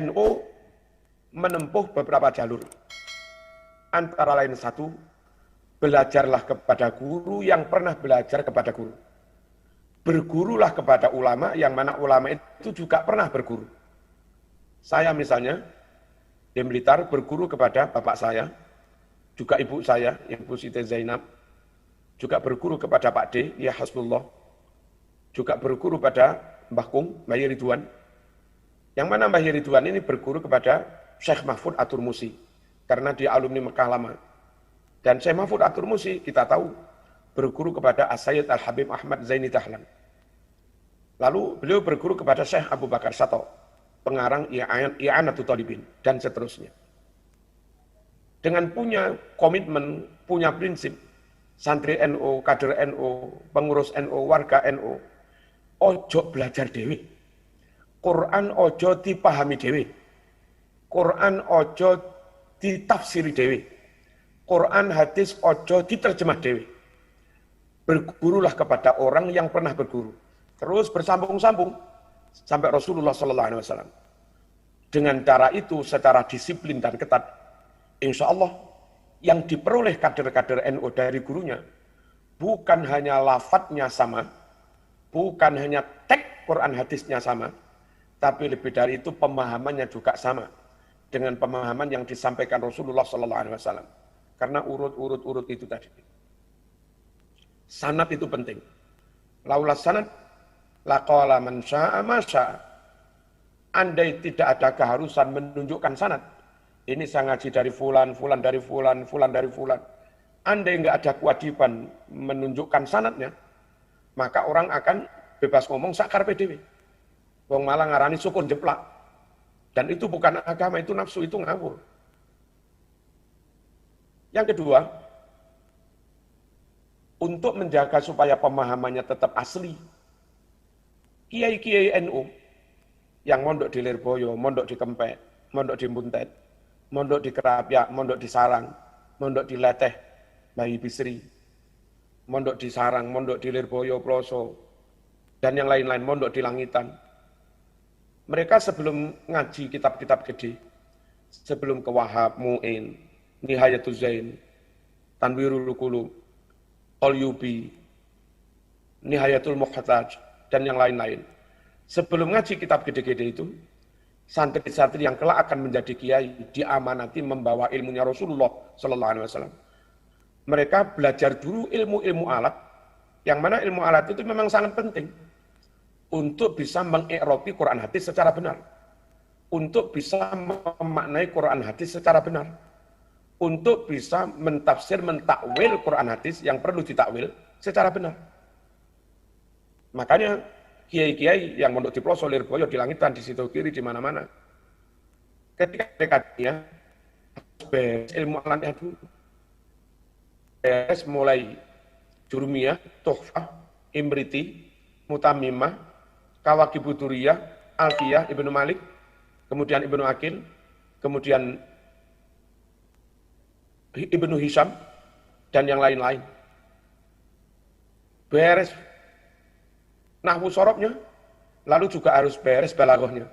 NU menempuh beberapa jalur. Antara lain satu, belajarlah kepada guru yang pernah belajar kepada guru. Bergurulah kepada ulama yang mana ulama itu juga pernah berguru. Saya misalnya di Blitar berguru kepada bapak saya, juga ibu saya, Ibu Siti Zainab, juga berguru kepada Pak D, ya Hasbullah, juga berguru pada Mbah Kung, Mbah Ridwan, yang mana Mbah Ridwan ini berguru kepada Syekh Mahfud At-Turmusi, karena dia alumni Mekah lama. Dan Syekh Mahfud At-Turmusi kita tahu berguru kepada As-Sayyid Al-Habib Ahmad Zaini Dahlan. Lalu beliau berguru kepada Syekh Abu Bakar Sato, pengarang I'anatul Talibin, dan seterusnya. Dengan punya komitmen, punya prinsip, santri NU, kader NU, pengurus NU, warga NU, ojo belajar dewi. Quran ojo dipahami dewi. Quran ojo ditafsiri dewi. Quran hadis ojo diterjemah dewi. Bergurulah kepada orang yang pernah berguru. Terus bersambung-sambung sampai Rasulullah SAW. Dengan cara itu, secara disiplin dan ketat, insya Allah yang diperoleh kader-kader NU dari gurunya bukan hanya lafadznya sama, bukan hanya teks Quran hadisnya sama, tapi lebih dari itu pemahamannya juga sama dengan pemahaman yang disampaikan Rasulullah SAW. Karena urut-urut itu tadi. Sanad itu penting. Laula sanad laqala man syaa ma syaa. Andai tidak ada keharusan menunjukkan sanad. Ini saya ngaji dari fulan, fulan dari fulan, fulan dari fulan. Andai enggak ada kewajiban menunjukkan sanadnya, maka orang akan bebas ngomong sak karepe dhewe. Wong malah ngarani sukun jeplak. Dan itu bukan agama, itu nafsu, itu ngawur. Yang kedua, untuk menjaga supaya pemahamannya tetap asli, kiai-kiai NU yang mondok di Lirboyo, mondok di Kempek, mondok di Buntet, mondok di Kerapia, mondok di Sarang, mondok di Leteh, Bayi Bisri, mondok di Sarang, mondok di Lirboyo, Ploso, dan yang lain-lain, mondok di Langitan. Mereka sebelum ngaji kitab-kitab gede, sebelum ke Wahab, Mu'in, Nihayatul Zain, Tanwirul Qulub, Al-Yubi, Nihayatul Muhtaj, dan yang lain-lain. Sebelum ngaji kitab gede-gede itu, santri-santri yang kelak akan menjadi kiai diamanati membawa ilmunya Rasulullah SAW. Mereka belajar dulu ilmu-ilmu alat, yang mana ilmu alat itu memang sangat penting untuk bisa mengi'rabi Quran hadis secara benar, untuk bisa memaknai Quran hadis secara benar, untuk bisa mentafsir, mentakwil Quran hadis yang perlu ditakwil secara benar. Makanya kiai-kiai yang mondok di Ploso, Lirboyo, di Langitan, di situ kiri, di mana-mana, ketika mereka beres ilmu alatnya dulu, beres mulai Jurumiyah, Tuhfah, Imriti, Mutamimah, Kawakib Duriyah, Alfiyah, Ibnu Malik, kemudian Ibnu Aqil, kemudian Ibnu Hisham, dan yang lain-lain. Beres nahwu sorobnya, lalu juga harus beres balaghahnya.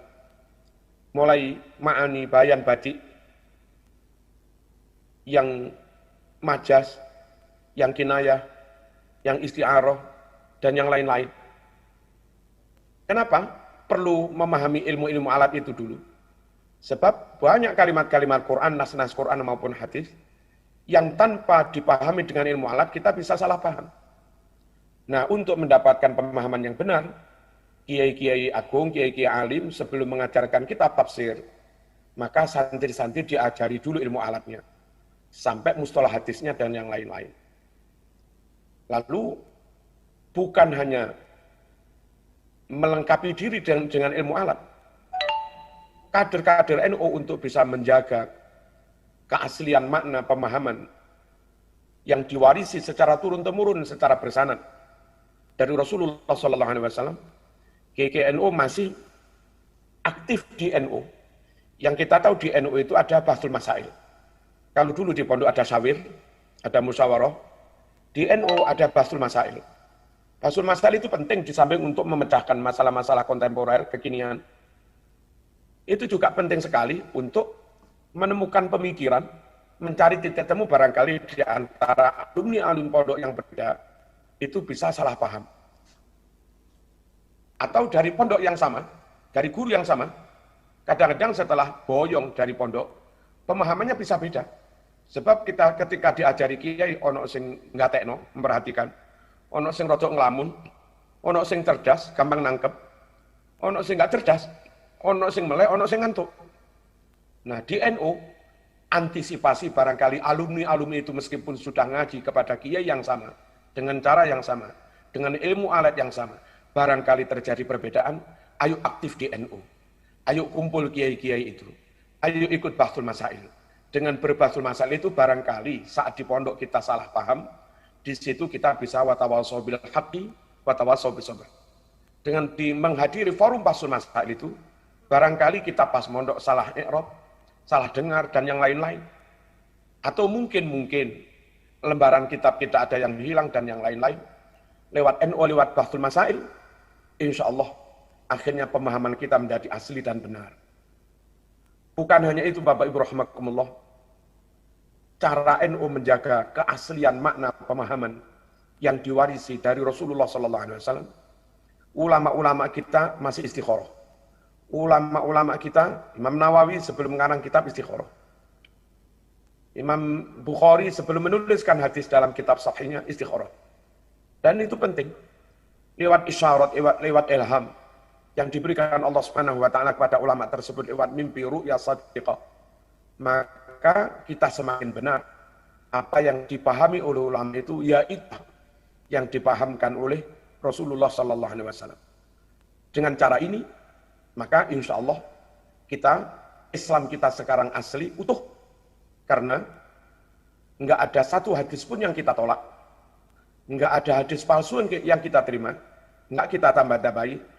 Mulai ma'ani, bayan, badik, yang majas, yang kinayah, yang isti'arah, dan yang lain-lain. Kenapa? Perlu memahami ilmu-ilmu alat itu dulu. Sebab banyak kalimat-kalimat Quran, nas-nas Quran maupun hadis, yang tanpa dipahami dengan ilmu alat, kita bisa salah paham. Nah, untuk mendapatkan pemahaman yang benar, kiai-kiai agung, kiai-kiai alim, sebelum mengajarkan kitab tafsir, maka santri-santri diajari dulu ilmu alatnya, sampai mustalah hadisnya dan yang lain-lain. Lalu, bukan hanya melengkapi diri dengan ilmu alat, kader-kader NU untuk bisa menjaga keaslian makna pemahaman yang diwarisi secara turun-temurun, secara bersanad dari Rasulullah SAW. GKNU masih aktif di NU. Yang kita tahu di NU itu ada Bahsul Masail. Kalau dulu di pondok ada Sawir, ada Musyawarah, di NU ada Bahsul Masail. Bahsul Masail itu penting di samping untuk memecahkan masalah-masalah kontemporer, kekinian. Itu juga penting sekali untuk menemukan pemikiran, mencari titik temu barangkali di antara alumni-alumni pondok yang berbeda, itu bisa salah paham. Atau dari pondok yang sama, dari guru yang sama, kadang-kadang setelah boyong dari pondok, pemahamannya bisa beda. Sebab kita ketika diajari kiai, ono sing ngatekno, memperhatikan, ono sing rodok ngelamun, ono sing cerdas, gampang nangkep, ono sing nggak cerdas, ono sing melek, ono sing ngantuk. Nah di NU, antisipasi barangkali alumni-alumni itu meskipun sudah ngaji kepada kiai yang sama, dengan cara yang sama, dengan ilmu alat yang sama, barangkali terjadi perbedaan, ayo aktif di NU. Ayo kumpul kiai-kiai itu. Ayo ikut bahsul masail. Dengan berbahsul masail itu barangkali saat di pondok kita salah paham, di situ kita bisa watawasau bil haqqi, watawasau bis sabr. Dengan menghadiri forum bahsul masail itu, barangkali kita pas mondok salah i'rab, salah dengar, dan yang lain-lain. Atau mungkin lembaran kitab kita ada yang hilang dan yang lain-lain. Lewat NU, lewat bahsul masail, insya Allah akhirnya pemahaman kita menjadi asli dan benar. Bukan hanya itu Bapak Ibu rahimakumullah, cara NU menjaga keaslian makna pemahaman yang diwarisi dari Rasulullah SAW. Ulama-ulama kita masih istikharah. Ulama-ulama kita, Imam Nawawi sebelum mengarang kitab istikharah. Imam Bukhari sebelum menuliskan hadis dalam kitab sahihnya istikharah. Dan itu penting. Lewat isyarat, lewat ilham yang diberikan Allah Subhanahu wa taala kepada ulama tersebut lewat mimpi ru'ya shadiqah. Maka kita semakin benar apa yang dipahami oleh ulama itu yaitu yang dipahamkan oleh Rasulullah sallallahu alaihi wasallam. Dengan cara ini maka insya Allah Islam kita sekarang asli utuh, karena enggak ada satu hadis pun yang kita tolak, enggak ada hadis palsu yang kita terima, enggak kita tambah-tambahi.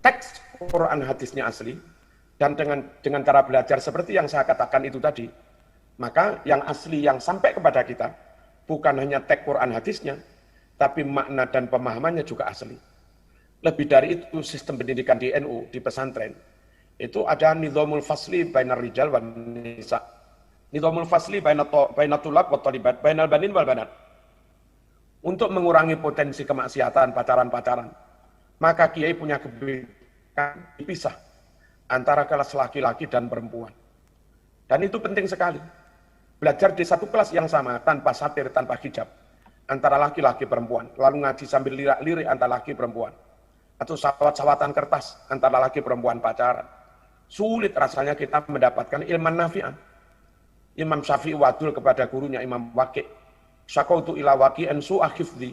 Teks Quran hadisnya asli, dan dengan cara belajar seperti yang saya katakan itu tadi, maka yang asli yang sampai kepada kita bukan hanya teks Quran hadisnya, tapi makna dan pemahamannya juga asli. Lebih dari itu, sistem pendidikan di NU, di pesantren, itu ada nizamul fasli bainar rijal wan nisa. Nizamul fasli bainat tulab wa talibat, bainal banin wal banat. Untuk mengurangi potensi kemaksiatan, pacaran-pacaran, maka kiai punya kebijakan dipisah antara kelas laki-laki dan perempuan. Dan itu penting sekali. Belajar di satu kelas yang sama, tanpa satir, tanpa hijab, antara laki-laki perempuan, lalu ngaji sambil lirik antara laki perempuan. Atau sawat-sawatan kertas antara laki perempuan pacaran. Sulit rasanya kita mendapatkan ilman nafi'an. Imam Syafi'i wadul kepada gurunya Imam Waqi'. Syakautu ila waqi'an su'a hifdhi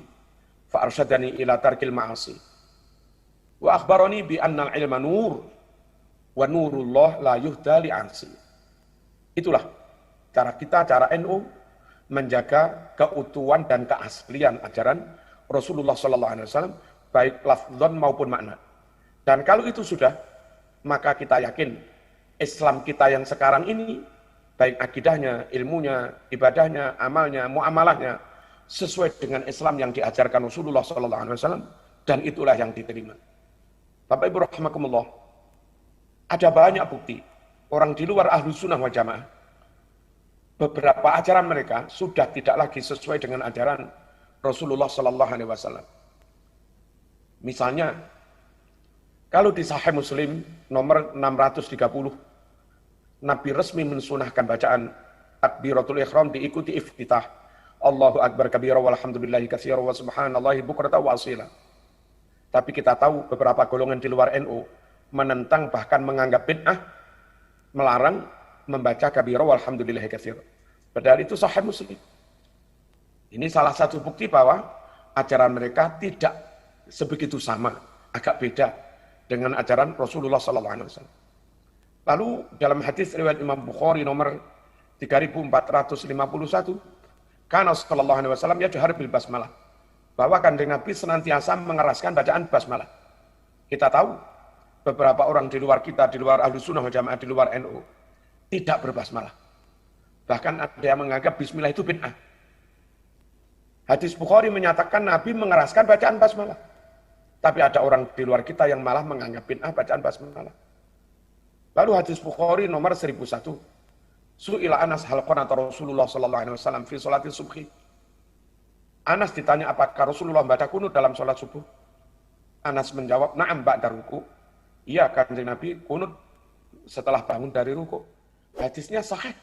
fa arsyadani ila tarkil ma'asi. Wa akhbarani bi annal ilma nur wa nurullah la yuhda li'ansi. Itulah cara kita, cara NU menjaga keutuhan dan keaslian ajaran Rasulullah SAW, baik lafzon maupun makna. Dan kalau itu sudah, maka kita yakin Islam kita yang sekarang ini, baik akidahnya, ilmunya, ibadahnya, amalnya, muamalahnya, sesuai dengan Islam yang diajarkan Rasulullah SAW, dan itulah yang diterima. Bapak Ibu rahimakumullah, ada banyak bukti orang di luar Ahlus Sunnah wal Jamaah, beberapa ajaran mereka sudah tidak lagi sesuai dengan ajaran Rasulullah SAW. Misalnya, kalau di Sahih Muslim nomor 630, Nabi resmi mensunahkan bacaan takbiratul ihram diikuti iftitah. Allahu Akbar kabira walhamdulillahi katsira wa subhanallahi bukrata wa asila. Tapi kita tahu beberapa golongan di luar NU menentang, bahkan menganggap bid'ah, melarang membaca kabira walhamdulillahi katsira. Padahal itu Sahih Muslim. Ini salah satu bukti bahwa ajaran mereka tidak sebegitu sama, agak beda dengan ajaran Rasulullah SAW. Lalu dalam hadis riwayat Imam Bukhari nomor 3451, karena sallallahu alaihi wasallam yajhar bil basmalah, bahwa kanjeng Nabi senantiasa mengeraskan bacaan basmalah. Kita tahu beberapa orang di luar kita, di luar Ahlus Sunnah wal Jamaah, di luar NU, tidak berbasmalah. Bahkan ada yang menganggap bismillah itu bid'ah. Hadis Bukhari menyatakan Nabi mengeraskan bacaan basmalah. Tapi ada orang di luar kita yang malah menganggap bid'ah bacaan basmalah. Lalu hadis Bukhari nomor 1001. Su'ila Anas hal qanata Rasulullah sallallahu alaihi wasallam fi sholati subhi. Anas ditanya apakah Rasulullah baca kunut dalam sholat subuh. Anas menjawab, na'am ba'da ruku. Iya, Kanjeng Nabi kunut setelah bangun dari ruku. Hadisnya sahih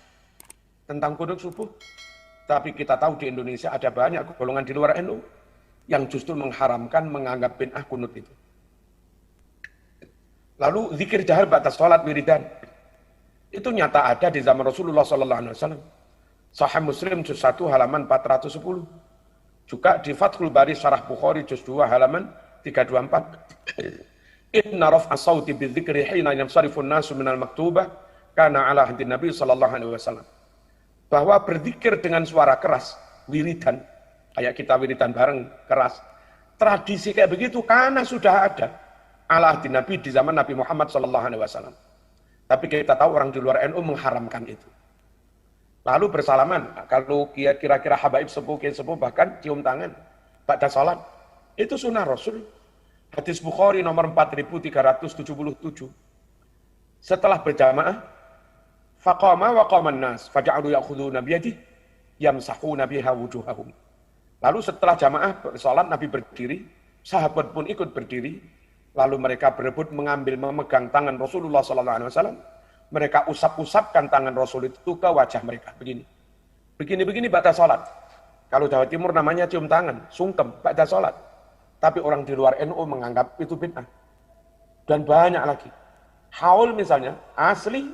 tentang kunut subuh. Tapi kita tahu di Indonesia ada banyak golongan di luar NU yang justru mengharamkan menganggap bid'ah kunut itu. Lalu zikir jahar ba'da sholat wiridan. Itu nyata ada di zaman Rasulullah SAW. Sahih Muslim juz 1 halaman 410. Juga di Fathul Bari Syarah Bukhari juz 2 halaman 324. Inna raf'a sawti bidzikri hina yansarifun nasu minal maktubah kana ala hadin Nabi SAW. Bahwa berzikir dengan suara keras, wiridan, kayak kita wiridan bareng keras. Tradisi kayak begitu karena sudah ada ala hadin Nabi di zaman Nabi Muhammad SAW. Tapi kita tahu orang di luar NU mengharamkan itu. Lalu bersalaman, kalau kira-kira habaib sepuh bahkan cium tangan pada salat, itu sunnah Rasul. Hadis Bukhari nomor 4377. Setelah berjamaah, faqama wa qaman nas, faja'alu ya'khuduna biyadihi yamsahuna biha wujuhahum. Lalu setelah jamaah salat Nabi berdiri, sahabat pun ikut berdiri. Lalu mereka berebut memegang tangan Rasulullah SAW. Mereka usap-usapkan tangan Rasul itu ke wajah mereka. Begini ba'da salat. Kalau Jawa Timur namanya cium tangan, sungkem, ba'da salat. Tapi orang di luar NU menganggap itu bid'ah. Dan banyak lagi. Haul misalnya, asli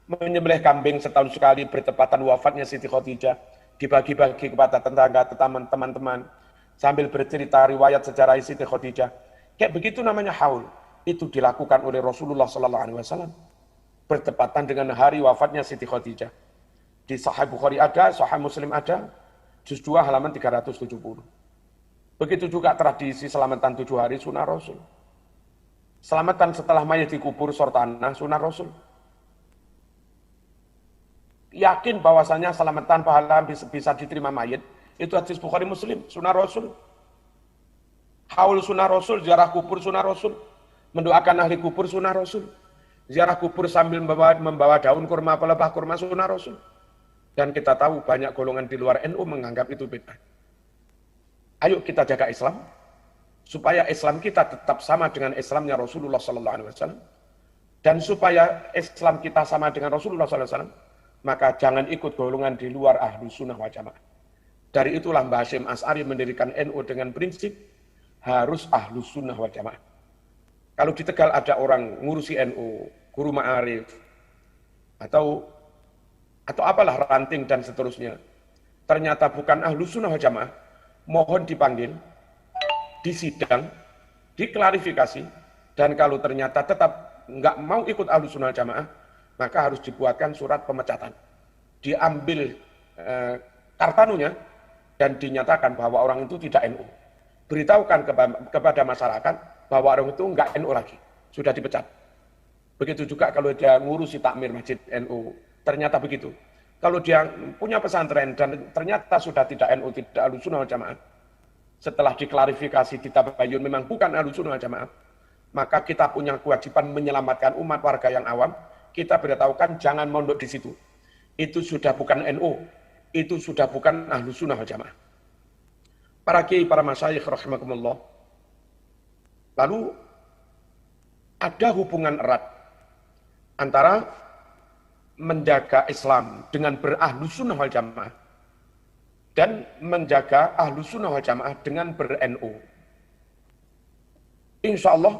menyembelih kambing setahun sekali bertepatan wafatnya Siti Khadijah. Dibagi-bagi kepada tetangga, teman-teman. Sambil bercerita riwayat sejarah Siti Khadijah. Kayak begitu namanya haul. Itu dilakukan oleh Rasulullah SAW bertepatan dengan hari wafatnya Siti Khadijah. Di Sahih Bukhari ada, Sahih Muslim ada, juz 2 halaman 370. Begitu juga tradisi selamatan 7 hari sunnah Rasul. Selamatan setelah mayat dikubur sortanah sunnah Rasul. Yakin bahwasanya selamatan pahala bisa diterima mayat, itu hadis Bukhari Muslim, sunnah Rasul. Haul sunnah Rasul, ziarah kubur sunnah Rasul, mendoakan ahli kubur sunnah Rasul, ziarah kubur sambil membawa daun kurma, pelepah kurma sunnah Rasul. Dan kita tahu banyak golongan di luar NU menganggap itu bid'ah. Ayo kita jaga Islam, supaya Islam kita tetap sama dengan Islamnya Rasulullah SAW. Dan supaya Islam kita sama dengan Rasulullah SAW, maka jangan ikut golongan di luar ahlu sunnah wal jamaah. Dari itulah Mbah Hasyim Asy'ari mendirikan NU dengan prinsip harus ahlu sunnah wal jamaah. Kalau di Tegal ada orang ngurusi NU, guru ma'arif, atau apalah ranting dan seterusnya, ternyata bukan ahlu sunnah wal jamaah, mohon dipanggil, disidang, diklarifikasi, dan kalau ternyata tetap nggak mau ikut ahlu sunnah wal jamaah, maka harus dibuatkan surat pemecatan. Diambil kartanunya dan dinyatakan bahwa orang itu tidak NU. Beritahukan kepada masyarakat bahwa orang itu enggak NU lagi, sudah dipecat. Begitu juga kalau dia ngurusi takmir masjid NU, ternyata begitu. Kalau dia punya pesantren dan ternyata sudah tidak NU, tidak Ahlussunnah wal Jamaah, setelah diklarifikasi ditabayun memang bukan Ahlussunnah wal Jamaah, maka kita punya kewajiban menyelamatkan umat warga yang awam. Kita beritahukan jangan mondok di situ. Itu sudah bukan NU, itu sudah bukan Ahlussunnah wal Jamaah. Para kiai, para masyayikh rahimakumullah. Lalu ada hubungan erat antara menjaga Islam dengan berAhlussunnah wal Jamaah dan menjaga Ahlussunnah wal Jamaah dengan ber-NU. Insya Allah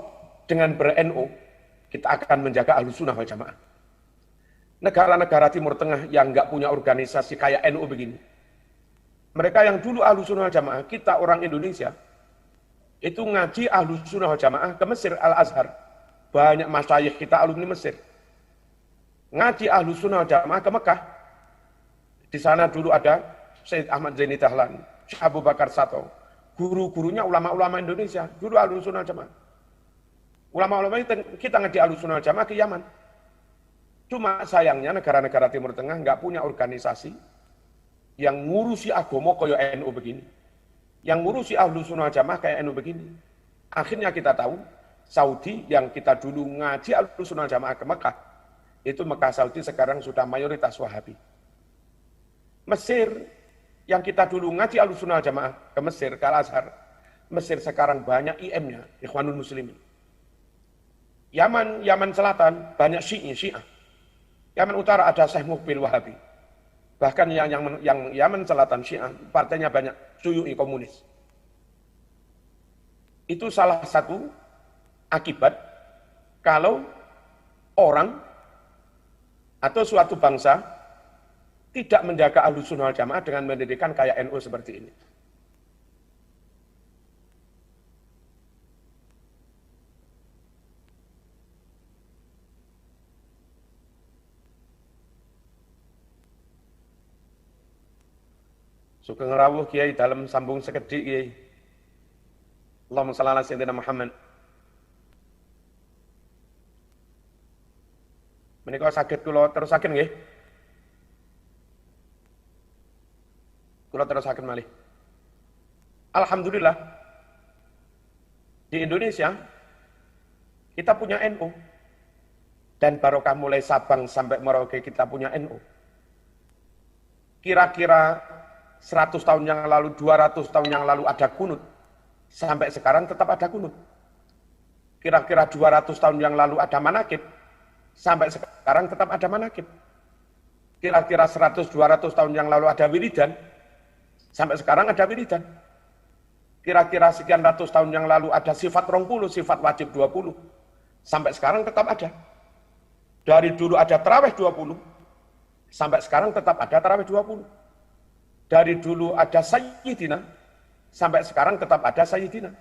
dengan ber-NU kita akan menjaga Ahlussunnah wal Jamaah. Negara-negara Timur Tengah yang nggak punya organisasi kayak NU begini, mereka yang dulu Ahlussunnah wal Jamaah, kita orang Indonesia, itu ngaji Ahlussunnah wal Jamaah ke Mesir, Al-Azhar. Banyak masyayikh kita alumni Mesir. Ngaji Ahlussunnah wal Jamaah ke Mekah. Di sana dulu ada Syed Ahmad Zaini Dahlan, Syekh Abu Bakar Sato. Guru-gurunya ulama-ulama Indonesia, dulu Ahlussunnah wal Jamaah. Ulama-ulama kita ngaji Ahlussunnah wal Jamaah ke Yaman. Cuma sayangnya negara-negara Timur Tengah nggak punya organisasi yang ngurusi agama kayak NU begini. Yang ngurusi Ahlussunnah wal Jamaah kayak NU begini. Akhirnya kita tahu, Saudi yang kita dulu ngaji Ahlussunnah wal Jamaah ke Mekah, Itu Mekah Saudi sekarang sudah mayoritas Wahabi. Mesir, yang kita dulu ngaji Ahlussunnah wal Jamaah ke Mesir, ke Al-Azhar, Mesir sekarang banyak IM-nya, Ikhwanul Muslimin. Yaman Selatan banyak Syiah. Yaman Utara ada Syekh Muqbil Wahabi. Bahkan yang Yaman Selatan Syiah, partainya banyak Syuyu'i komunis. Itu salah satu akibat kalau orang atau suatu bangsa tidak menjaga Ahlussunnah wal Jamaah dengan mendirikan kayak NU seperti ini. Sugeng rawuh Kiai dalam sambung sekedhik Kiai. Allahumma shalli ala sayyidina Muhammad. Menika saged kula terusaken nggih. Kula terusaken malih. Alhamdulillah di Indonesia kita punya NU. Dan barokah mulai Sabang sampai Merauke kita punya NU. Kira-kira 100 tahun yang lalu, 200 tahun yang lalu ada kunut. Sampai sekarang tetap ada kunut. Kira-kira 200 tahun yang lalu ada manakib. Sampai sekarang tetap ada manakib. Kira-kira 100-200 tahun yang lalu ada wiridan. Sampai sekarang ada wiridan. Kira-kira sekian ratus tahun yang lalu ada sifat 20, sifat wajib 20. Sampai sekarang tetap ada. Dari dulu ada tarawih 20. Sampai sekarang tetap ada tarawih 20. Dari dulu ada sayyidina, sampai sekarang tetap ada sayyidina.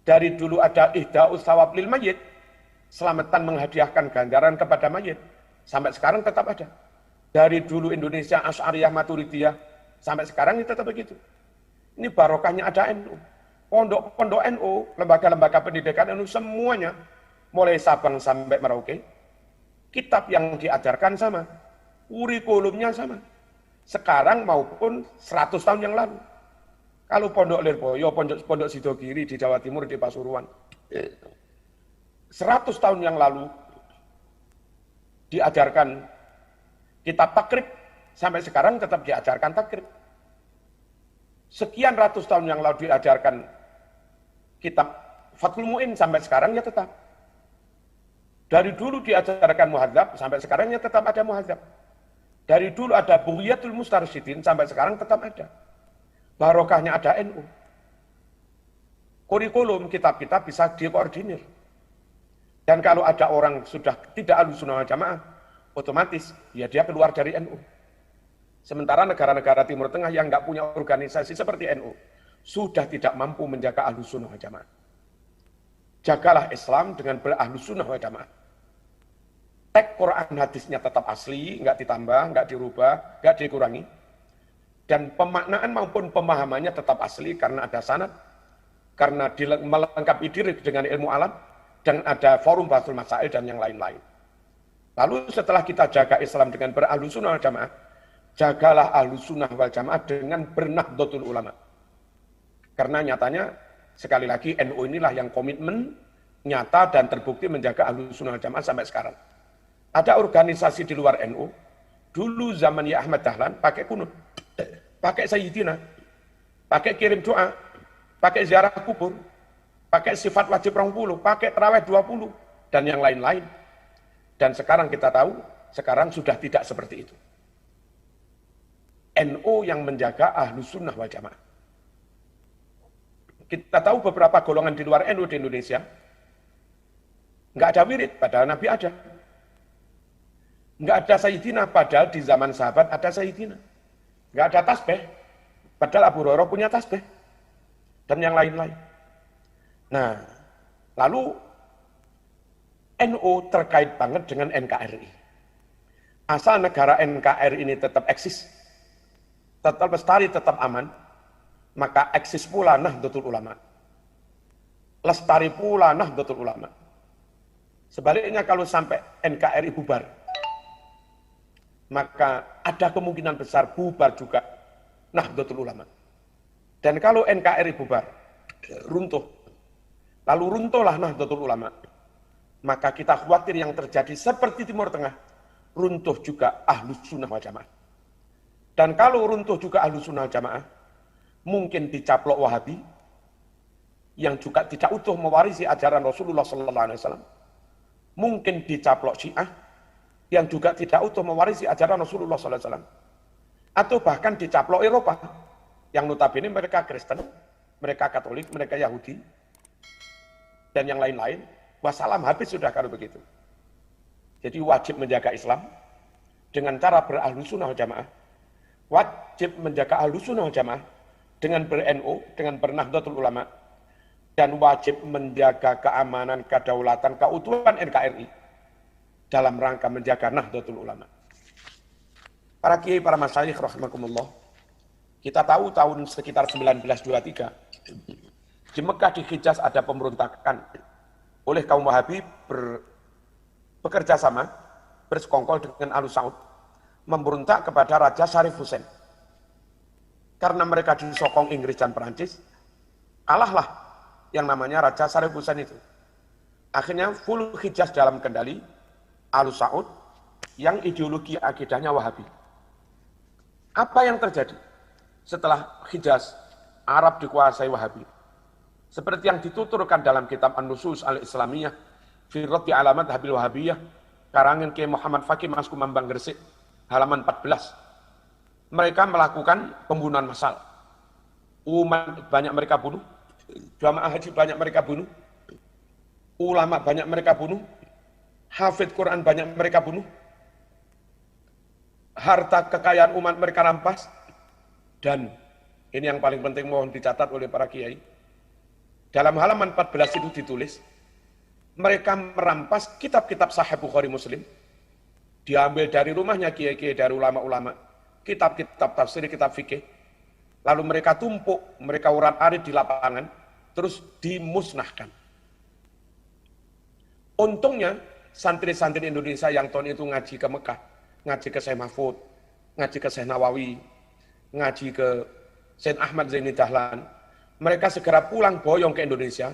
Dari dulu ada ihda'us thawab lil mayyit, selamatan menghadiahkan ganjaran kepada mayit, sampai sekarang tetap ada. Dari dulu Indonesia Asy'ariyah Maturidiyah, sampai sekarang ini tetap begitu. Ini barokahnya ada NU. Pondok-pondok NU, lembaga-lembaga pendidikan NU semuanya, mulai Sabang sampai Merauke, kitab yang diajarkan sama, kurikulumnya sama. Sekarang maupun 100 tahun yang lalu. Kalau Pondok Lirboyo, Pondok Sidogiri di Jawa Timur, di Pasuruan. 100 tahun yang lalu diajarkan kitab takrib, sampai sekarang tetap diajarkan takrib. Sekian ratus tahun yang lalu diajarkan kitab Fathul Mu'in, sampai sekarang ya tetap. Dari dulu diajarkan muhadzab, sampai sekarang ya tetap ada muhadzab. Dari dulu ada Bughiyatul Mustarsyidin, sampai sekarang tetap ada. Barokahnya ada NU. Kurikulum kitab-kitab bisa dikoordinir. Dan kalau ada orang sudah tidak Ahlussunnah wal Jamaah, otomatis ya dia keluar dari NU. Sementara negara-negara Timur Tengah yang nggak punya organisasi seperti NU, sudah tidak mampu menjaga Ahlussunnah wal Jamaah. Jagalah Islam dengan ber-Ahlussunnah wal Jamaah. Teks Quran hadisnya tetap asli, nggak ditambah, nggak dirubah, nggak dikurangi. Dan pemaknaan maupun pemahamannya tetap asli karena ada sanad, karena melengkapi diri dengan ilmu alam, dan ada forum bahasul masail dan yang lain-lain. Lalu setelah kita jaga Islam dengan ber-Ahlussunnah wal Jamaah, jagalah Ahlussunnah wal Jamaah dengan bernahdlatul ulama. Karena nyatanya, sekali lagi NU inilah yang komitmen nyata dan terbukti menjaga Ahlussunnah wal Jamaah sampai sekarang. Ada organisasi di luar NU, dulu zaman Ya Ahmad Dahlan pakai kunut, pakai sayyidina, pakai kirim doa, pakai ziarah kubur, pakai sifat wajib 20, pakai tarawih 20, dan yang lain-lain. Dan sekarang kita tahu, sekarang sudah tidak seperti itu. NU yang menjaga Ahlussunnah wal Jamaah. Kita tahu beberapa golongan di luar NU di Indonesia, nggak ada wirid, padahal Nabi ada. Nggak ada sayyidina, padahal di zaman sahabat ada sayyidina. Nggak ada tasbih, padahal Abu Hurairah punya tasbih. Dan yang lain-lain. Nah, lalu NU terkait banget dengan NKRI. Asal negara NKRI ini tetap eksis, tetap lestari, tetap aman, maka eksis pula Nahdlatul Ulama. Lestari pula Nahdlatul Ulama. Sebaliknya kalau sampai NKRI bubar, maka ada kemungkinan besar bubar juga Nahdlatul Ulama. Dan kalau NKRI bubar, runtuh, lalu runtuhlah Nahdlatul Ulama, maka kita khawatir yang terjadi seperti Timur Tengah, runtuh juga Ahlus Sunnah wal Jamaah. Dan kalau runtuh juga Ahlus Sunnah wal Jamaah, mungkin dicaplok Wahabi, yang juga tidak utuh mewarisi ajaran Rasulullah SAW. Mungkin dicaplok Syiah, yang juga tidak utuh mewarisi ajaran Rasulullah SAW. Atau bahkan dicaplok Eropa, yang notabene mereka Kristen, mereka Katolik, mereka Yahudi, dan yang lain-lain. Wassalam, habis sudah kalau begitu. Jadi wajib menjaga Islam dengan cara berahlus sunnah wal jamaah. Wajib menjaga ahlus sunnah wal jamaah dengan ber-NU, dengan bernahdlatul ulama, dan wajib menjaga keamanan, kedaulatan, keutuhan NKRI dalam rangka menjaga nahdlatul ulama. Para kiai, para masyayikh rahimakumullah, kita tahu tahun sekitar 1923 di Mekah, di Hijaz ada pemberontakan oleh kaum Wahabi bekerja sama, bersekongkol dengan Ahlus Saud, memberontak kepada Raja Syarif Hussein. Karena mereka disokong Inggris dan Perancis, kalahlah yang namanya Raja Syarif Hussein itu. Akhirnya full Hijaz dalam kendali Ahlus Saud yang ideologi akidahnya Wahabi. Apa yang terjadi setelah Hijaz, Arab dikuasai Wahabi? Seperti yang dituturkan dalam kitab An-Nusus Al-Islamiyah, fi Raddi Alamat Habil Wahabiyah, karangan Kiai Muhammad Fakih Mas Kumambang Gresik, halaman 14. Mereka melakukan pembunuhan massal. Umat banyak mereka bunuh, jamaah haji banyak mereka bunuh, ulama banyak mereka bunuh, hafidh Quran banyak mereka bunuh, harta kekayaan umat mereka rampas, dan ini yang paling penting mohon dicatat oleh para kiai. Dalam halaman 14 itu ditulis, mereka merampas kitab-kitab Sahih Bukhari Muslim, diambil dari rumahnya kiai-kiai, dari ulama-ulama, kitab-kitab tafsir, kitab fikih, lalu mereka tumpuk, mereka urat-arit di lapangan, terus dimusnahkan. Untungnya, santri-santri Indonesia yang tahun itu ngaji ke Mekah, ngaji ke Syekh Mahfud, ngaji ke Syekh Nawawi, ngaji ke Syekh Ahmad Zaini Dahlan, mereka segera pulang boyong ke Indonesia,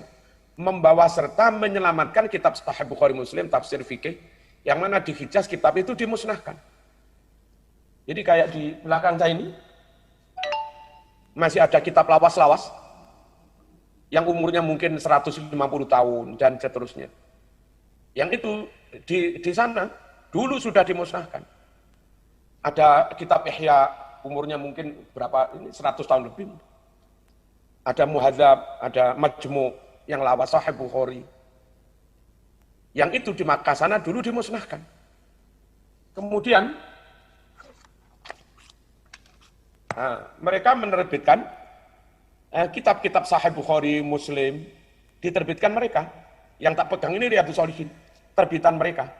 membawa serta menyelamatkan kitab Sahih Bukhari Muslim, tafsir fikih, yang mana di Hijaz kitab itu dimusnahkan. Jadi kayak di belakang saya ini, masih ada kitab lawas-lawas, yang umurnya mungkin 150 tahun, dan seterusnya. Yang itu di sana, dulu sudah dimusnahkan. Ada kitab Ihya, umurnya mungkin berapa, ini 100 tahun lebih. Ada Muhadzab, ada Majmu' yang lawas Sahih Bukhari. Yang itu di Makkah sana dulu dimusnahkan. Kemudian mereka menerbitkan kitab-kitab Sahih Bukhari Muslim, diterbitkan mereka. Yang tak pegang ini Riyadhus Shalihin, terbitan mereka.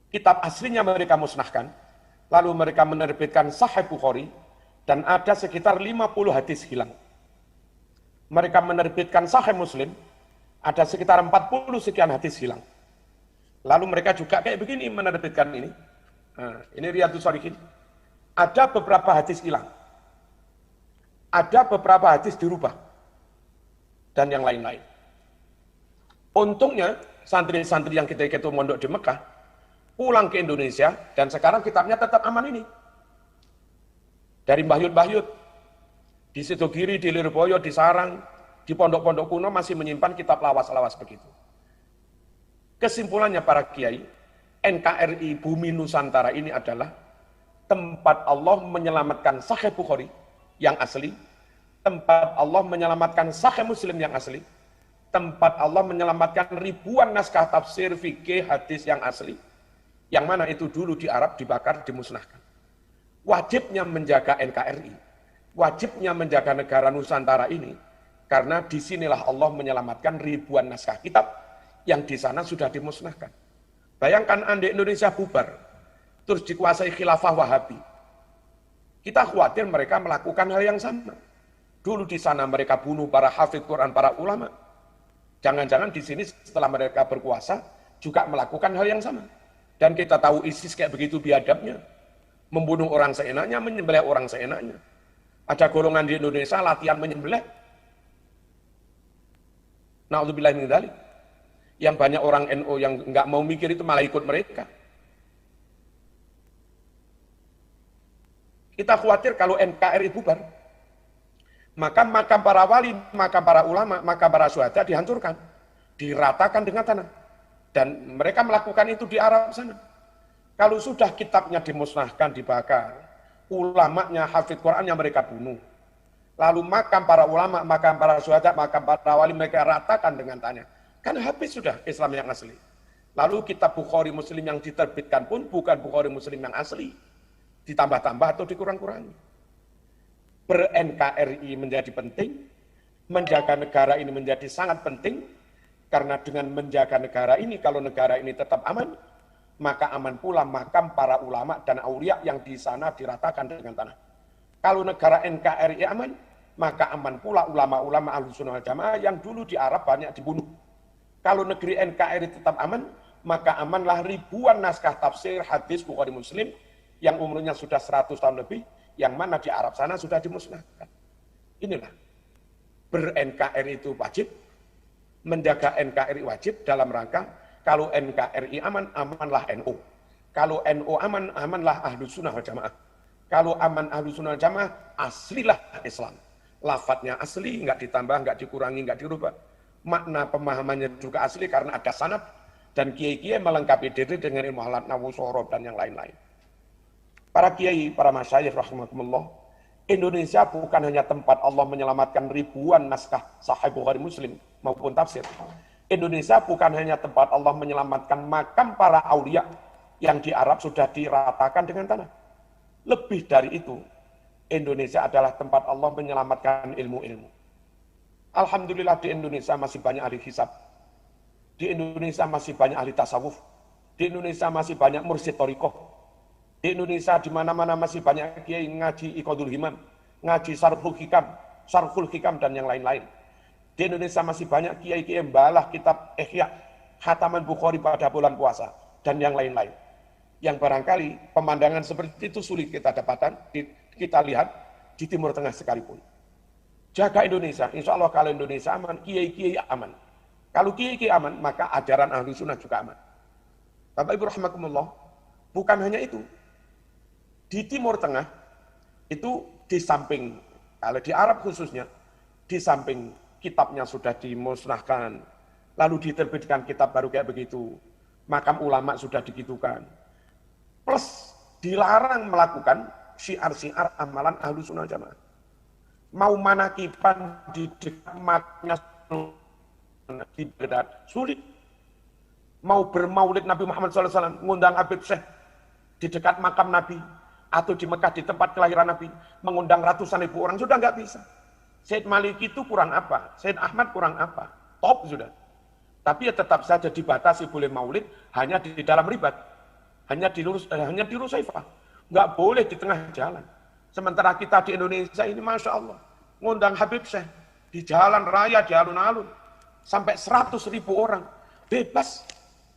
Kitab aslinya mereka musnahkan, lalu mereka menerbitkan Sahih Bukhari, dan ada sekitar 50 hadis hilang. Mereka menerbitkan Sahih Muslim, ada sekitar 40 sekian hadis hilang. Lalu mereka juga kayak begini menerbitkan ini. Ini Riyadhus Shalihin. Ada beberapa hadis hilang. Ada beberapa hadis dirubah. Dan yang lain-lain. Untungnya, santri-santri yang kita itu mondok di Mekah, pulang ke Indonesia, dan sekarang kitabnya tetap aman ini. Dari Mbah Yud, di Sidogiri, di Lirboyo, di Sarang, di pondok-pondok kuno masih menyimpan kitab lawas-lawas begitu. Kesimpulannya para kiai, NKRI Bumi Nusantara ini adalah tempat Allah menyelamatkan Sahih Bukhari yang asli, tempat Allah menyelamatkan Sahih Muslim yang asli, tempat Allah menyelamatkan ribuan naskah tafsir, fikih, hadis yang asli, yang mana itu dulu di Arab dibakar, dimusnahkan. Wajibnya menjaga NKRI, wajibnya menjaga negara Nusantara ini, karena disinilah Allah menyelamatkan ribuan naskah kitab yang di sana sudah dimusnahkan. Bayangkan andai Indonesia bubar, terus dikuasai khilafah Wahabi. Kita khawatir mereka melakukan hal yang sama. Dulu di sana mereka bunuh para hafidh Quran, para ulama. Jangan-jangan di sini setelah mereka berkuasa juga melakukan hal yang sama. Dan kita tahu ISIS kayak begitu biadabnya. Membunuh orang seenaknya, menyembelih orang seenaknya. Ada golongan di Indonesia latihan menyembelih. Na'udzubillah min dzalik. Yang banyak orang NU yang nggak mau mikir itu malah ikut mereka. Kita khawatir kalau NKRI bubar, maka makam para wali, makam para ulama, makam para syuhada dihancurkan, diratakan dengan tanah. Dan mereka melakukan itu di Arab sana. Kalau sudah kitabnya dimusnahkan, dibakar, ulamanya, hafidh Qurannya mereka bunuh. Lalu makam para ulama, makam para syuhada, makam para wali mereka ratakan dengan tanah. Kan habis sudah Islam yang asli. Lalu kitab Bukhari Muslim yang diterbitkan pun bukan Bukhari Muslim yang asli. Ditambah-tambah atau dikurang-kurangi. Ber-NKRI menjadi penting, menjaga negara ini menjadi sangat penting, karena dengan menjaga negara ini, kalau negara ini tetap aman, maka aman pula makam para ulama dan aulia yang di sana diratakan dengan tanah. Kalau negara NKRI aman, maka aman pula ulama-ulama Ahlussunnah wal Jamaah yang dulu di Arab banyak dibunuh. Kalau negeri NKRI tetap aman, maka amanlah ribuan naskah tafsir, hadis, Bukhari Muslim yang umurnya sudah 100 tahun lebih, yang mana di Arab sana sudah dimusnahkan. Inilah, ber-NKRI itu wajib, menjaga NKRI wajib dalam rangka kalau NKRI aman, amanlah NU. Kalau NU aman, amanlah Ahlussunnah wal Jamaah. Kalau aman Ahlussunnah wal Jamaah, aslilah Islam. Lafadznya asli, nggak ditambah, nggak dikurangi, nggak dirubah. Makna pemahamannya juga asli karena ada sanad dan kiai-kiai melengkapi diri dengan ilmu alat nawu, sorob dan yang lain-lain. Para kiai, para masyayikh rahimakumullah, Indonesia bukan hanya tempat Allah menyelamatkan ribuan naskah Sahih Bukhari Muslim maupun tafsir. Indonesia bukan hanya tempat Allah menyelamatkan makam para aulia yang di Arab sudah diratakan dengan tanah. Lebih dari itu, Indonesia adalah tempat Allah menyelamatkan ilmu-ilmu. Alhamdulillah di Indonesia masih banyak ahli hisab. Di Indonesia masih banyak ahli tasawuf. Di Indonesia masih banyak mursyid thariqah. Di Indonesia di mana-mana masih banyak kiai ngaji Iqadul Himam, ngaji Sarhul Hikam dan yang lain-lain. Di Indonesia masih banyak kiai-kiai membalah kitab Ihya, khataman Bukhari pada bulan puasa dan yang lain-lain. Yang barangkali pemandangan seperti itu sulit kita dapatkan, kita lihat di Timur Tengah sekalipun. Jaga Indonesia, insya Allah kalau Indonesia aman, kiai-kiai aman. Kalau kiai-kiai aman, maka ajaran Ahlussunnah juga aman. Bapak Ibu rahimakumullah, bukan hanya itu. Di Timur Tengah, itu di samping, kalau di Arab khususnya, di samping kitabnya sudah dimusnahkan, lalu diterbitkan kitab baru kayak begitu, makam ulama sudah digitukan, plus dilarang melakukan syiar-syiar amalan Ahlussunnah Jamaah. Mau manakipan di dekat matnya di Baghdad, sulit. Mau bermaulid Nabi Muhammad SAW, mengundang Habib Syekh di dekat makam Nabi, atau di Mekah di tempat kelahiran Nabi, mengundang ratusan ribu orang, sudah nggak bisa. Said Maliki itu kurang apa? Said Ahmad kurang apa? Top sudah. Tapi ya tetap saja dibatasi boleh maulid hanya di dalam ribat. Hanya di Rusaifah. Nggak boleh di tengah jalan. Sementara kita di Indonesia ini Masya Allah. Ngundang Habib Syekh di jalan raya, di alun-alun. Sampai 100.000 orang. Bebas.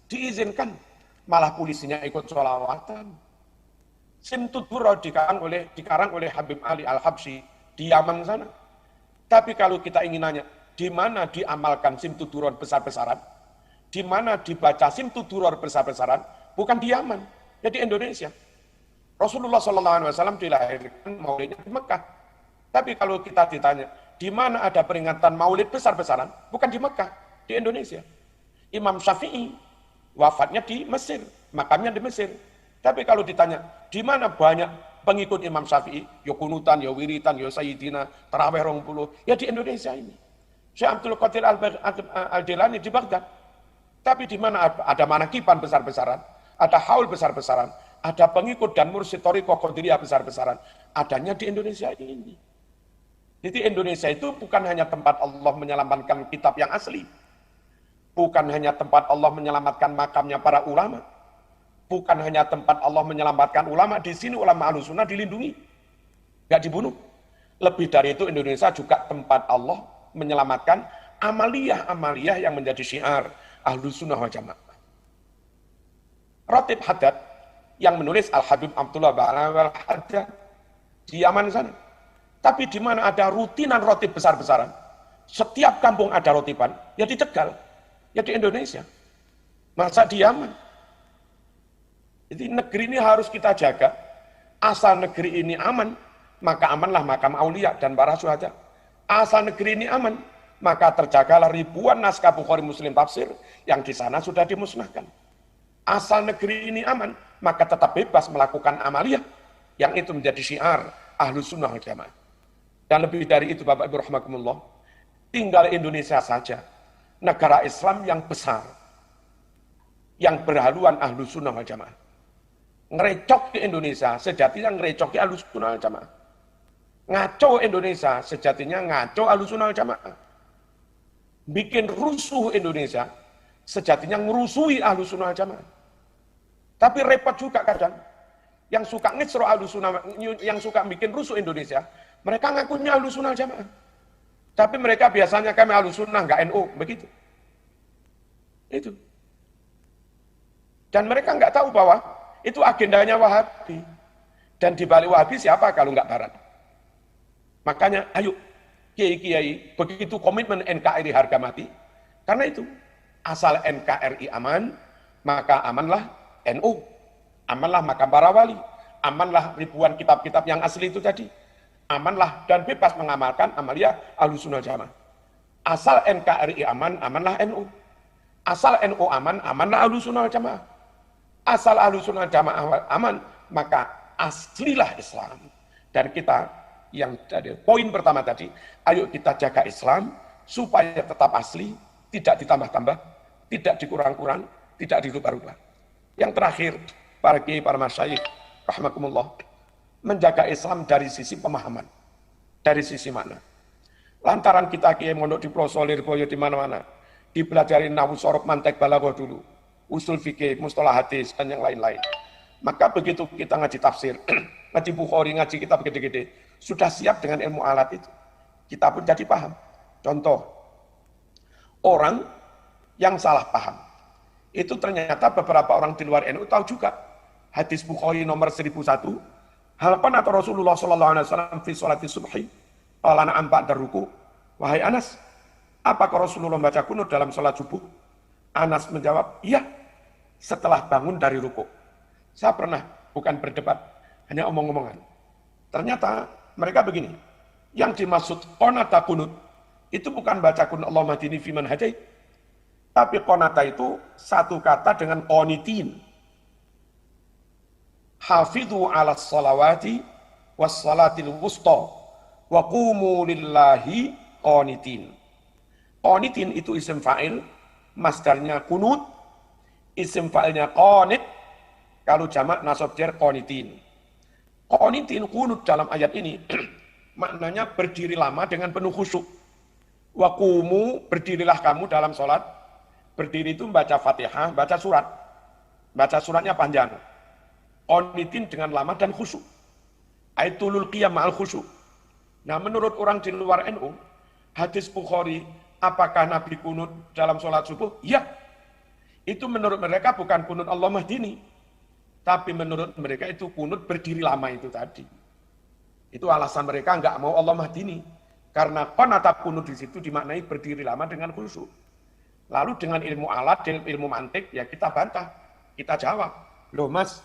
Diizinkan. Malah polisinya ikut sholawatan. Simtuduro dikarang oleh Habib Ali Al-Habsyi di Yaman sana. Tapi kalau kita ingin nanya, di mana diamalkan simtuduror besar-besaran? Di mana dibaca simtuduror besar-besaran? Bukan di Yaman, ya di Indonesia. Rasulullah SAW dilahirkan maulidnya di Mekah. Tapi kalau kita ditanya, di mana ada peringatan maulid besar-besaran? Bukan di Mekah, di Indonesia. Imam Syafi'i wafatnya di Mesir, makamnya di Mesir. Tapi kalau ditanya, di mana banyak pengikut Imam Syafi'i, ya kunutan, ya wiritan, ya sayyidina, tarawih 20, ya di Indonesia ini. Syekh Abdul Qadir Al-Jilani di Baghdad. Tapi di mana ada manakiban besar-besaran, ada haul besar-besaran, ada pengikut dan mursyid thariqah Qadiriyah besar-besaran, adanya di Indonesia ini. Jadi Indonesia itu bukan hanya tempat Allah menyelamatkan kitab yang asli, bukan hanya tempat Allah menyelamatkan makamnya para ulama, bukan hanya tempat Allah menyelamatkan ulama, di sini ulama Ahlussunnah dilindungi, nggak dibunuh. Lebih dari itu Indonesia juga tempat Allah menyelamatkan amaliyah-amaliyah yang menjadi syiar Ahlussunnah wal Jamaah. Ratib Haddad yang menulis Al-Habib Abdullah Ba'ala Haddad di Yaman sana. Tapi di mana ada rutinan rotib besar-besaran, setiap kampung ada rotiban, ya di Tegal, ya di Indonesia. Masa di Yaman? Jadi negeri ini harus kita jaga, Asal negeri ini aman, maka amanlah makam aulia dan para syuhada. Asal negeri ini aman, maka terjagalah ribuan naskah Bukhari Muslim tafsir yang di sana sudah dimusnahkan. Asal negeri ini aman, maka tetap bebas melakukan amaliyah yang itu menjadi syiar Ahlus Sunnah wal Jamaah. Dan lebih dari itu Bapak Ibu rahimakumullah, tinggal Indonesia saja, negara Islam yang besar, yang berhaluan Ahlus Sunnah wal Jamaah. Ngerecok di Indonesia, sejatinya ngerecok di Ahlus Sunnah wal Jamaah. Ngaco Indonesia, sejatinya ngaco Ahlus Sunnah wal Jamaah. Bikin rusuh Indonesia, sejatinya ngerusui Ahlus Sunnah wal Jamaah. Tapi repot juga kadang, yang suka ngisro Ahlus Sunnah, yang suka bikin rusuh Indonesia, mereka ngakunya Ahlus Sunnah wal Jamaah. Tapi mereka biasanya kami Ahlus Sunnah, nggak NU, begitu. Itu. Dan mereka nggak tahu bahwa itu agendanya Wahabi. Dan di balik Wahabi siapa kalau nggak Barat? Makanya ayo kiai-kiai begitu komitmen NKRI harga mati. Karena itu asal NKRI aman, maka amanlah NU, amanlah makam para wali, amanlah ribuan kitab-kitab yang asli itu tadi, amanlah dan bebas mengamalkan amaliyah Ahlus Sunnah Jamaah. Asal NKRI aman, amanlah NU. Asal NU aman, amanlah Ahlus Sunnah Jamaah. Asal Ahlus Sunnah Jamaah aman, maka aslilah Islam. Dan kita yang tadi poin pertama tadi, ayo kita jaga Islam supaya tetap asli, tidak ditambah-tambah, tidak dikurang-kurang, tidak dirubah-rubah. Yang terakhir, para kiai, para masyayikh, rahmakumullah, menjaga Islam dari sisi pemahaman, dari sisi makna. Lantaran kita kiai mondok di Plosolir, Boyo di mana-mana, dipelajari nahwu sorof mantek balaghah dulu, usul fikih, mustalah hadis dan yang lain-lain. Maka begitu kita ngaji tafsir, ngaji Bukhari, ngaji kitab gede-gede, sudah siap dengan ilmu alat itu. Kita pun jadi paham. Contoh, orang yang salah paham, itu ternyata beberapa orang di luar NU tahu juga. Hadis Bukhari nomor 1001, halapan atau Rasulullah SAW fi sholati subhi, qala na'am ba'da ruku. Wahai Anas, apakah Rasulullah baca kunut dalam sholat subuh? Anas menjawab, iya, setelah bangun dari ruku. Saya pernah, bukan berdebat, hanya omong-omongan. Ternyata mereka begini, yang dimaksud qonata kunut, itu bukan baca kunut Allahumma hdini fiman hadait, tapi qonata itu satu kata dengan qonitin. Hafidhu ala salawati was salatil wusta wa qumu lillahi qonitin. Qonitin itu isim fa'il, masdarnya kunut, isim fa'ilnya qonit, kalau jamak nasab jar qonitin. Qonitin kunut dalam ayat ini maknanya berdiri lama dengan penuh khusyuk. Wa qumu, berdirilah kamu dalam sholat. Berdiri itu baca Fatihah, baca surat. Baca suratnya panjang. Qonitin dengan lama dan khusyuk. Aitulul qiyam ma'al khusyuk. Nah, menurut orang di luar NU, hadis Bukhari, apakah Nabi kunut dalam sholat subuh? Ya. Itu menurut mereka bukan kunut Allah mahdini. Tapi menurut mereka itu kunut berdiri lama itu tadi. Itu alasan mereka nggak mau Allah mahdini. Karena qonata kunut di situ dimaknai berdiri lama dengan khusyuk. Lalu dengan ilmu alat, ilmu mantik, ya kita bantah. Kita jawab, loh mas,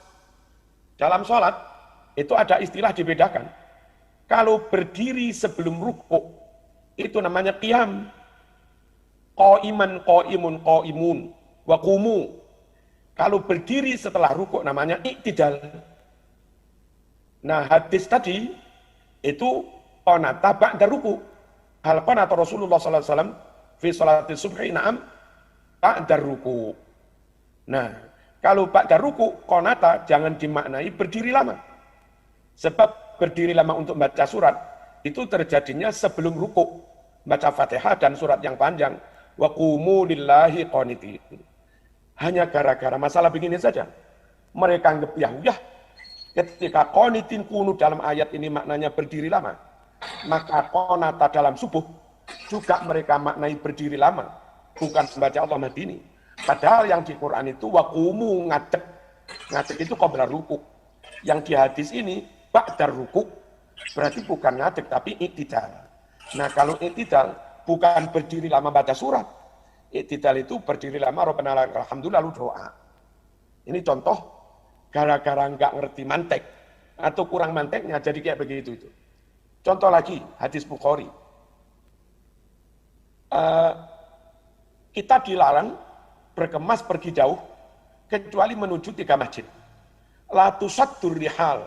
dalam sholat itu ada istilah dibedakan. Kalau berdiri sebelum rukuk, itu namanya qiyam. Qa'iman, qa'imun, qa'imun, wa qumu. Kalau berdiri setelah rukuk namanya iktidal. Nah hadis tadi itu qonata ba'da rukuk. Hal qonata Rasulullah SAW fi sholati subhi na'am ba'da rukuk. Nah kalau ba'da rukuk qonata jangan dimaknai berdiri lama. Sebab berdiri lama untuk baca surat itu terjadinya sebelum rukuk. Baca Fatihah dan surat yang panjang. Wa qumu lillahi qonitin. Hanya gara-gara masalah begini saja. Mereka anggap Yahudiyah ketika qonitin kunut dalam ayat ini maknanya berdiri lama. Maka qonata dalam subuh juga mereka maknai berdiri lama. Bukan membaca Allah mahdini. Padahal yang di Quran itu waqumu ngadek. Ngadek itu qabla rukuk. Yang di hadis ini ba'dar rukuk. Berarti bukan ngadek tapi iktidal. Nah kalau iktidal bukan berdiri lama baca surat. Iktidal itu berdiri lama, Rabbana alhamdulillah lalu doa. Ini contoh gara-gara nggak ngerti mantek, atau kurang manteknya jadi kayak begitu itu. Contoh lagi hadis Bukhari. Kita dilarang berkemas pergi jauh kecuali menuju 3 masjid. La tusaddur rihal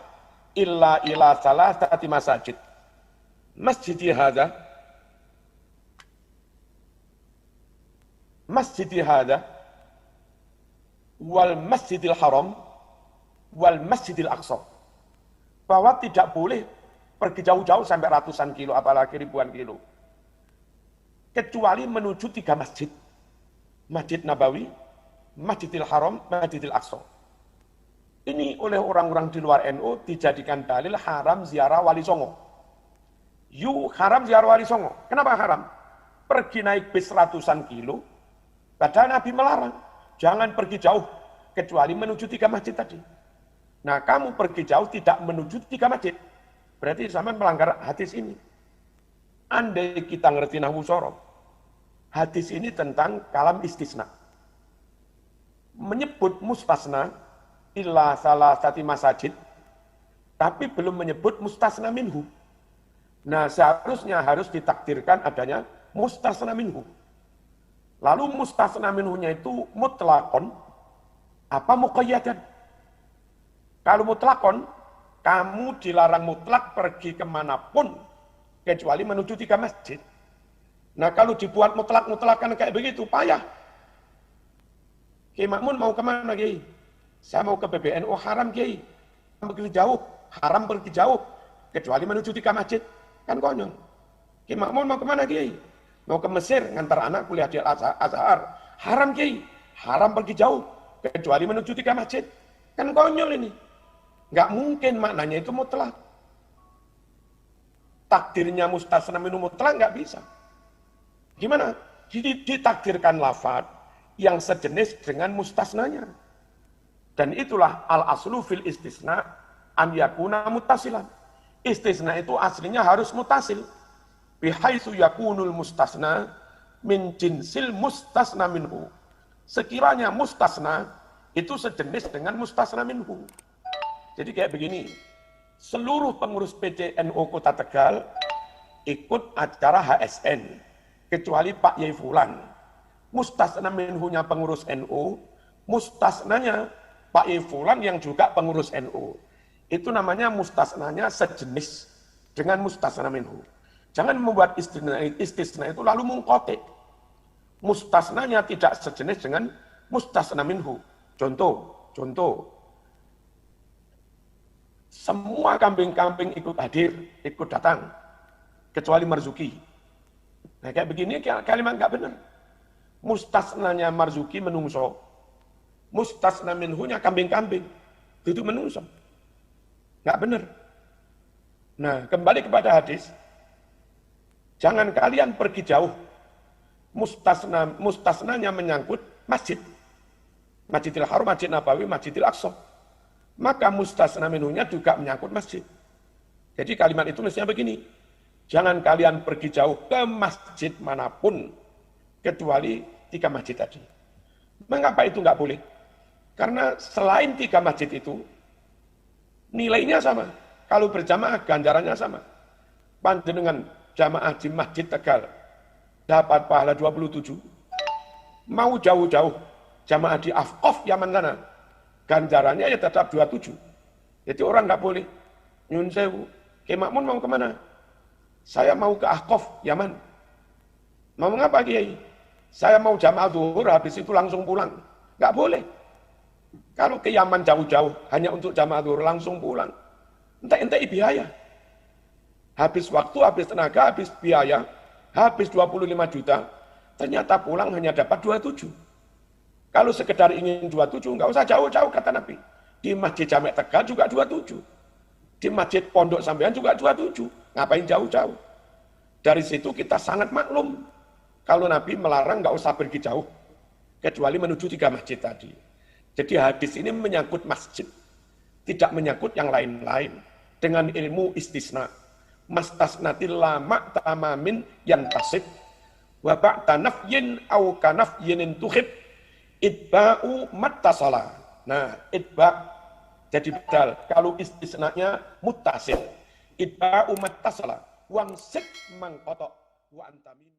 illa ila salasati masajid. Masjidi hadza wal masjidil haram wal masjidil aqsa. Bahwa tidak boleh pergi jauh-jauh sampai ratusan kilo apalagi ribuan kilo. Kecuali menuju 3 masjid. Masjid Nabawi, Masjidil Haram, Masjidil Aqsa. Ini oleh orang-orang di luar NU dijadikan dalil haram ziarah Wali Songo. Haram ziarah Wali Songo. Kenapa haram? Pergi naik bis ratusan kilo, padahal Nabi melarang. Jangan pergi jauh, kecuali menuju 3 masjid tadi. Nah, kamu pergi jauh tidak menuju 3 masjid. Berarti sama melanggar hadis ini. Andai kita ngerti nahwu sorof, hadis ini tentang kalam istisna. Menyebut mustasna illa salasati masajid, tapi belum menyebut mustasna minhu. Nah, seharusnya harus ditakdirkan adanya mustasna minhu. Lalu mustasna minhunya itu mutlakon, apa muqayyadan? Kalau mutlakon, kamu dilarang mutlak pergi kemanapun, kecuali menuju 3 masjid. Nah, kalau dibuat mutlak-mutlakan kayak begitu, payah. Kiai Makmun mau kemana, Kiai? Saya mau ke PBNU, haram, Kiai. Pergi jauh, haram pergi jauh, kecuali menuju 3 masjid. Kan konyol. Kiai Makmun mau kemana, Kiai? Mau ke Mesir, ngantar anak kuliah di Al-Azhar. Haram, Kiai. Haram pergi jauh, kecuali menuju 3 masjid. Kan konyol ini. Nggak mungkin maknanya itu mutlak. Takdirnya mustasna minhu mutlak nggak bisa. Gimana? Ditakdirkan lafaz yang sejenis dengan mustasnanya. Dan itulah al-aslu fil istisna an yakuna muttasilan. Istisna itu aslinya harus mutasil. Bihaitsu yakunul mustasna min jinsil mustasna minhu. Sekiranya mustasna itu sejenis dengan mustasna minhu. Jadi kayak begini, seluruh pengurus PCNU Kota Tegal ikut acara HSN. Kecuali Pak Yai Fulan. Mustasna minhunya pengurus NU, mustasnanya Pak Yai Fulan yang juga pengurus NU. Itu namanya mustasnanya sejenis dengan mustasna minhu. Jangan membuat istisna itu lalu mungkotik. Mustasnanya tidak sejenis dengan mustasna minhu. Contoh. Semua kambing-kambing ikut hadir, ikut datang. Kecuali Marzuki. Nah, kayak begini kalimat nggak benar. Mustasnanya Marzuki menungso. Mustasna minhunya kambing-kambing. Itu menungso. Nggak benar. Nah, kembali kepada hadis. Jangan kalian pergi jauh. Mustasnanya menyangkut masjid. Masjidil Haram, Masjid Nabawi, Masjidil Aqsa. Maka mustasna minhunya juga menyangkut masjid. Jadi kalimat itu mestinya begini. Jangan kalian pergi jauh ke masjid manapun, kecuali 3 masjid tadi. Mengapa itu nggak boleh? Karena selain 3 masjid itu, nilainya sama. Kalau berjamaah, ganjarannya sama. Panjenengan jamaah di Masjid Tegal, dapat pahala 27. Mau jauh-jauh, jamaah di Afqaf Yaman sana, ganjarannya ya tetap 27. Jadi orang nggak boleh. Nyun sewu, Kiai Makmun mau kemana? Saya mau ke Ahqaf, Yaman. Mau ngapa, Kiai? Saya mau jamaah zuhur, habis itu langsung pulang. Nggak boleh. Kalau ke Yaman jauh-jauh, hanya untuk jamaah zuhur, langsung pulang. Ente biaya. Habis waktu, habis tenaga, habis biaya, habis 25 juta, ternyata pulang hanya dapat 27. Kalau sekedar ingin 27, nggak usah jauh-jauh, kata Nabi. Di Masjid Jamek Tegal juga 27. Di Masjid Pondok Sampean juga 27. Ngapain jauh-jauh? Dari situ kita sangat maklum. Kalau Nabi melarang nggak usah pergi jauh. Kecuali menuju 3 masjid tadi. Jadi hadis ini menyangkut masjid. Tidak menyangkut yang lain-lain. Dengan ilmu istisna. Mastasnatil lama tamamin yantasib. Wa ba'ta nafyin au kanafyin tuhib. Itba'u mattasala. Nah, itba' Jadi bedal. Kalau istisnanya mutasil. Idba umat tasala. Wang sik mangkotok. Wa antamin.